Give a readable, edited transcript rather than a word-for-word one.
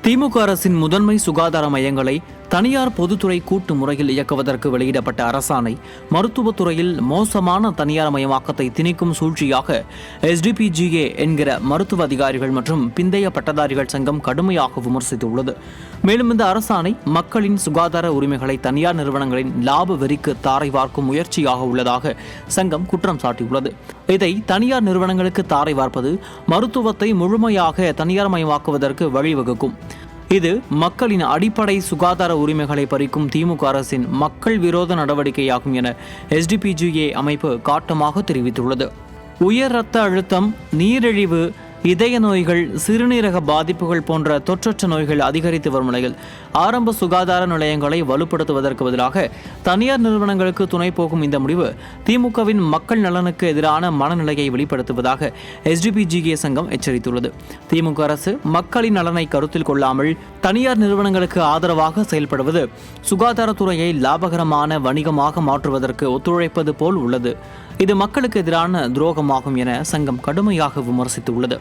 திமுக அரசின் முதன்மை சுகாதார மையங்களை தனியார் பொதுத்துறை கூட்டு முறையில் இயக்குவதற்கு வெளியிடப்பட்ட அரசாணை மருத்துவத்துறையில் மோசமான தனியார் மயமாக்கத்தை திணிக்கும் சூழ்ச்சியாக SDPGA என்கிற மருத்துவ அதிகாரிகள் மற்றும் பிந்தைய பட்டதாரிகள் சங்கம் கடுமையாக விமர்சித்துள்ளது. மேலும் இந்த அரசாணை மக்களின் சுகாதார உரிமைகளை தனியார் நிறுவனங்களின் லாப வெறிக்கு தாரை வார்க்கும் முயற்சியாக உள்ளதாக சங்கம் குற்றம் சாட்டியுள்ளது. இதை தனியார் நிறுவனங்களுக்கு தாரை வார்ப்பது மருத்துவத்தை முழுமையாக தனியார் மயமாக்குவதற்கு வழிவகுக்கும். இது மக்களின் அடிப்படை சுகாதார உரிமைகளை பறிக்கும் திமுக அரசின் மக்கள் விரோத நடவடிக்கையாகும் என SDPGA அமைப்பு காட்டமாக தெரிவித்துள்ளது. உயர் இரத்த அழுத்தம், நீரிழிவு, இதய நோய்கள், சிறுநீரக பாதிப்புகள் போன்ற தொற்றற்ற நோய்கள் அதிகரித்து வரும் நிலையில் ஆரம்ப சுகாதார நிலையங்களை வலுப்படுத்துவதற்கு பதிலாக தனியார் நிறுவனங்களுக்கு துணை போகும் இந்த முடிவு திமுகவின் மக்கள் நலனுக்கு எதிரான மனநிலையை வெளிப்படுத்துவதாக SDPGA சங்கம் எச்சரித்துள்ளது. திமுக அரசு மக்களின் நலனை கருத்தில் கொள்ளாமல் தனியார் நிறுவனங்களுக்கு ஆதரவாக செயல்படுவது சுகாதாரத்துறையை லாபகரமான வணிகமாக மாற்றுவதற்கு ஒத்துழைப்பது போல் உள்ளது. இது மக்களுக்கு எதிரான துரோகமாகும் என சங்கம் கடுமையாக விமர்சித்துள்ளது.